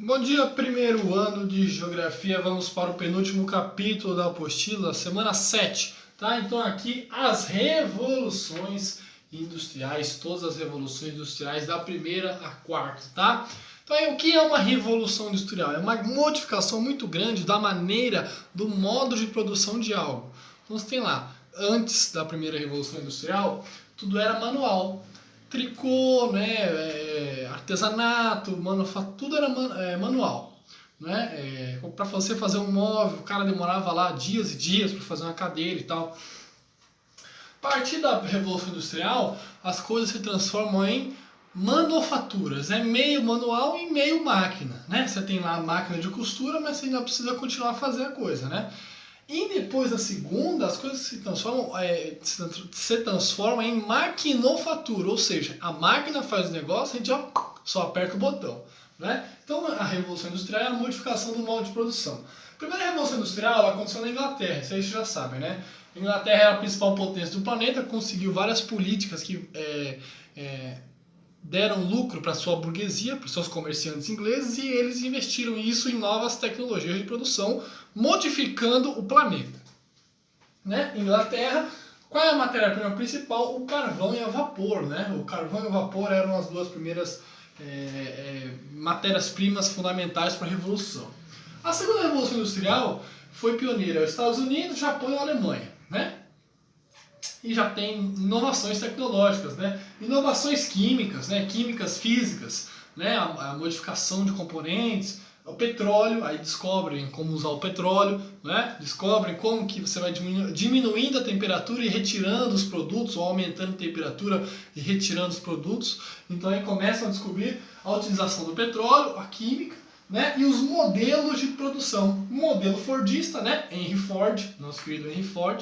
Bom dia, primeiro ano de Geografia. Vamos para o penúltimo capítulo da apostila, semana 7. Tá? Então aqui as revoluções industriais, todas as revoluções industriais da primeira à quarta. Tá? Então o que é uma revolução industrial? É uma modificação muito grande da maneira, do modo de produção de algo. Então você tem lá, antes da primeira revolução industrial, tudo era manual. Tricô, né, artesanato, manufatura, tudo era manual. Né? Para você fazer um móvel, o cara demorava lá dias e dias para fazer uma cadeira e tal. A partir da Revolução Industrial, as coisas se transformam em manufaturas. É meio manual e meio máquina. Né? Você tem lá a máquina de costura, mas você ainda precisa continuar a fazer a coisa. Né? E depois da segunda, as coisas se transformam em maquinofatura, ou seja, a máquina faz o negócio e a gente só aperta o botão. Né? Então a Revolução Industrial é a modificação do modo de produção. A primeira Revolução Industrial ela aconteceu na Inglaterra, isso aí vocês já sabem. Né? A Inglaterra era a principal potência do planeta, conseguiu várias políticas que deram lucro para sua burguesia, para seus comerciantes ingleses, e eles investiram isso em novas tecnologias de produção, modificando o planeta. Né? Inglaterra, qual é a matéria-prima principal? O carvão e a vapor. Né? O carvão e o vapor eram as duas primeiras matérias-primas fundamentais para a Revolução. A segunda Revolução Industrial foi pioneira aos Estados Unidos, Japão e Alemanha. Né? E já tem inovações tecnológicas, né? Inovações químicas, né? Químicas físicas, né? A modificação de componentes, o petróleo, aí descobrem como usar o petróleo, né? Descobrem como que você vai diminuindo a temperatura e retirando os produtos, ou aumentando a temperatura e retirando os produtos. Então aí começam a descobrir a utilização do petróleo, a química, né? E os modelos de produção. O modelo fordista, né? Henry Ford, nosso querido Henry Ford,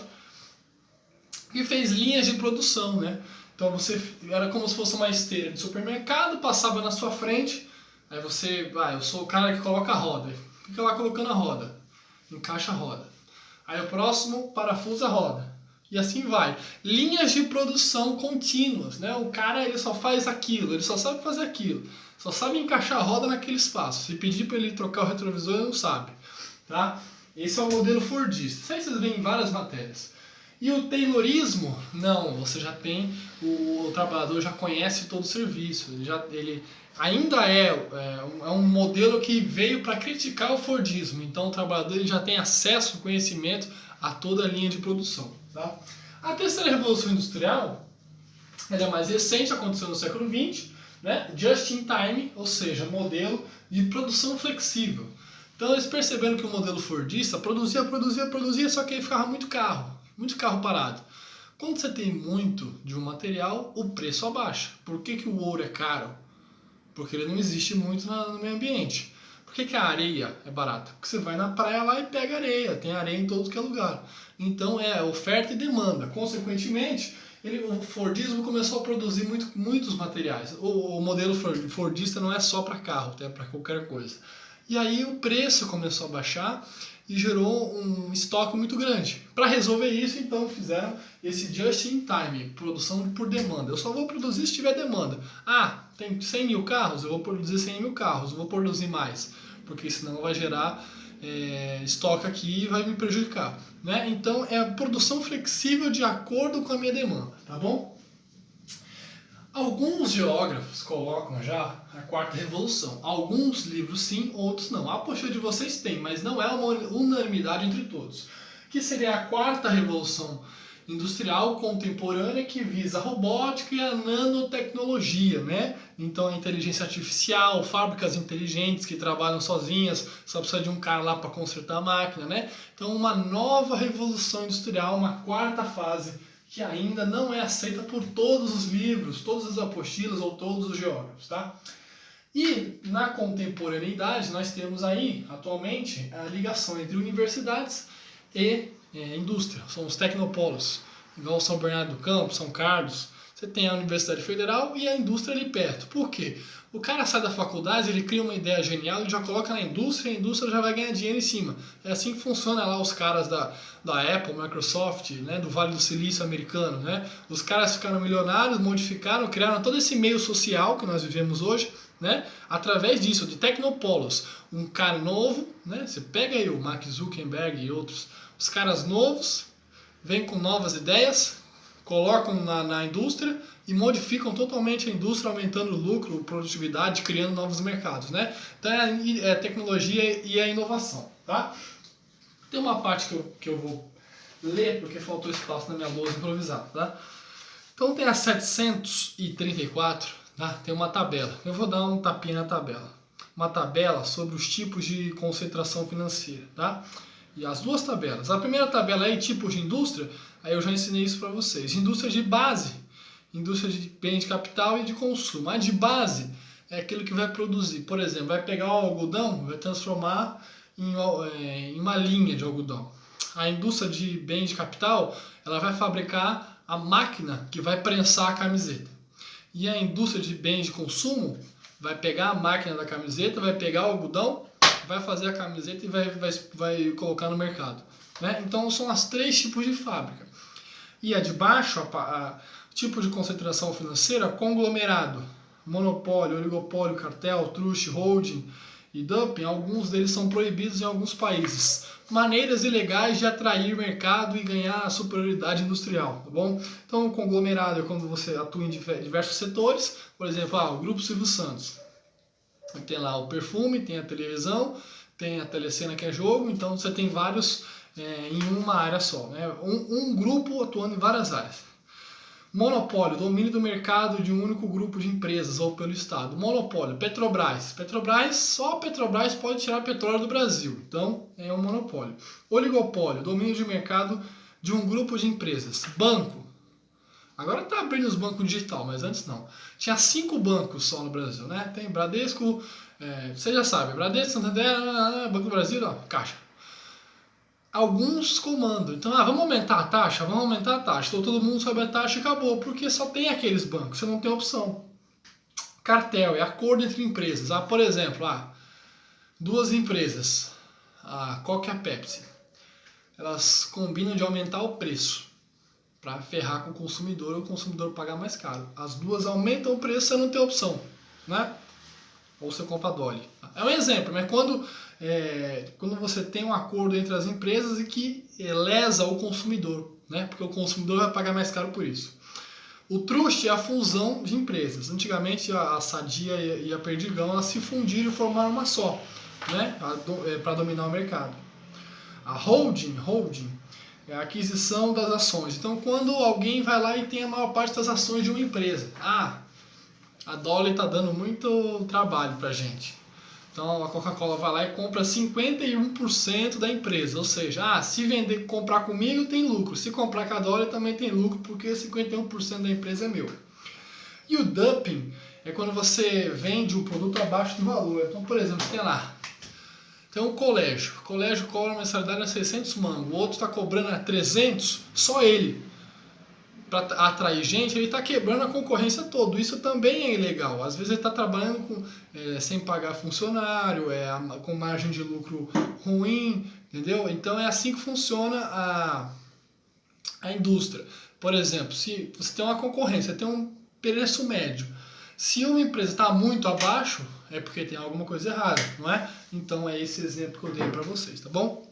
que fez linhas de produção, né? Então você era como se fosse uma esteira de supermercado, passava na sua frente, aí você, eu sou o cara que coloca a roda, fica lá colocando a roda, encaixa a roda. Aí o próximo parafusa a roda. E assim vai. Linhas de produção contínuas, né? O cara ele só faz aquilo, ele só sabe fazer aquilo, só sabe encaixar a roda naquele espaço. Se pedir para ele trocar o retrovisor, ele não sabe, tá? Esse é o modelo fordista. Isso aí vocês veem em várias matérias. E o Taylorismo, não, você já tem, o trabalhador já conhece todo o serviço, ele ainda é um modelo que veio para criticar o Fordismo, então o trabalhador ele já tem acesso, conhecimento a toda a linha de produção. Tá? A terceira Revolução Industrial, ela é mais recente, aconteceu no século XX, né? Just in time, ou seja, modelo de produção flexível. Então eles perceberam que o modelo Fordista produzia, só que aí ficava muito carro parado. Quando você tem muito de um material, o preço abaixa. Por que o ouro é caro? Porque ele não existe muito no meio ambiente. Por que a areia é barata? Porque você vai na praia lá e pega areia. Tem areia em todo que é lugar. Então é oferta e demanda. Consequentemente, o Fordismo começou a produzir muitos materiais. O modelo Fordista não é só para carro, é para qualquer coisa. E aí o preço começou a baixar e gerou um estoque muito grande. Para resolver isso, então, fizeram esse just in time, produção por demanda. Eu só vou produzir se tiver demanda. Tem 100 mil carros? Eu vou produzir 100 mil carros, eu vou produzir mais, porque senão vai gerar estoque aqui e vai me prejudicar. Né? Então, é a produção flexível de acordo com a minha demanda, tá bom? Alguns geógrafos colocam já a quarta revolução. Alguns livros sim, outros não. A apostila de vocês tem, mas não é uma unanimidade entre todos. Que seria a quarta revolução industrial contemporânea que visa a robótica e a nanotecnologia, né? Então a inteligência artificial, fábricas inteligentes que trabalham sozinhas, só precisa de um cara lá para consertar a máquina, né? Então uma nova revolução industrial, uma quarta fase que ainda não é aceita por todos os livros, todas as apostilas ou todos os geógrafos, tá? E na contemporaneidade nós temos aí, atualmente, a ligação entre universidades e indústria. São os tecnopolos, igual São Bernardo do Campo, São Carlos. Você tem a Universidade Federal e a indústria ali perto. Por quê? O cara sai da faculdade, ele cria uma ideia genial, ele já coloca na indústria e a indústria já vai ganhar dinheiro em cima. É assim que funciona lá os caras da Apple, Microsoft, né, do Vale do Silício americano. Né? Os caras ficaram milionários, modificaram, criaram todo esse meio social que nós vivemos hoje, né? Através disso, de tecnopolos, um cara novo, né? Você pega aí o Mark Zuckerberg e outros, os caras novos, vêm com novas ideias, colocam na indústria e modificam totalmente a indústria, aumentando o lucro, produtividade, criando novos mercados, né? Então é a tecnologia e a inovação, tá? Tem uma parte que eu vou ler, porque faltou espaço na minha lousa improvisada, tá? Então tem a 734, tá? Tem uma tabela. Eu vou dar um tapinha na tabela. Uma tabela sobre os tipos de concentração financeira, tá? E as duas tabelas. A primeira tabela é tipos de indústria, aí eu já ensinei isso para vocês. Indústria de base, indústria de bem de capital e de consumo. A de base é aquilo que vai produzir. Por exemplo, vai pegar o algodão, vai transformar em uma linha de algodão. A indústria de bem de capital, ela vai fabricar a máquina que vai prensar a camiseta. E a indústria de bens de consumo vai pegar a máquina da camiseta, vai pegar o algodão, vai fazer a camiseta e vai colocar no mercado, né? Então são os três tipos de fábrica. E a de baixo, tipo de concentração financeira, conglomerado, monopólio, oligopólio, cartel, trust, holding e dumping, alguns deles são proibidos em alguns países. Maneiras ilegais de atrair mercado e ganhar superioridade industrial, tá bom? Então, o conglomerado é quando você atua em diversos setores, por exemplo, o Grupo Silvio Santos. Tem lá o perfume, tem a televisão, tem a telecena que é jogo, então você tem vários em uma área só, né? Um grupo atuando em várias áreas. Monopólio, domínio do mercado de um único grupo de empresas ou pelo Estado. Monopólio, Petrobras. Só a Petrobras pode tirar petróleo do Brasil. Então, é um monopólio. Oligopólio, domínio de mercado de um grupo de empresas. Banco. Agora está abrindo os bancos digital, mas antes não. Tinha 5 bancos só no Brasil, né? Tem Bradesco, você já sabe, Bradesco, Santander, Banco do Brasil, ó, Caixa. Alguns comandam. Então, vamos aumentar a taxa? Vamos aumentar a taxa. Então todo mundo sobe a taxa e acabou, porque só tem aqueles bancos, você não tem opção. Cartel é acordo entre empresas. Por exemplo, duas empresas, a Coca e a Pepsi, elas combinam de aumentar o preço para ferrar com o consumidor pagar mais caro. As duas aumentam o preço, você não tem opção, né? Ou você compra Dolly. É um exemplo, mas quando você tem um acordo entre as empresas e que lesa o consumidor, né? Porque o consumidor vai pagar mais caro por isso. O trust é a fusão de empresas. Antigamente a Sadia e a Perdigão elas se fundiram e formaram uma só, né? Para dominar o mercado. A holding é a aquisição das ações. Então quando alguém vai lá e tem a maior parte das ações de uma empresa, a Dolly está dando muito trabalho para a gente. Então a Coca-Cola vai lá e compra 51% da empresa. Ou seja, se comprar comigo tem lucro. Se comprar com a Dolly também tem lucro, porque 51% da empresa é meu. E o dumping é quando você vende o produto abaixo do valor. Então, por exemplo, tem um colégio. O colégio cobra uma mensalidade a 600 mangos. O outro está cobrando a 300, só ele. Para atrair gente, ele está quebrando a concorrência toda. Isso também é ilegal. Às vezes ele está trabalhando sem pagar funcionário, com margem de lucro ruim, entendeu? Então é assim que funciona a indústria. Por exemplo, se você tem uma concorrência, tem um preço médio. Se uma empresa está muito abaixo, é porque tem alguma coisa errada, não é? Então é esse exemplo que eu dei para vocês, tá bom?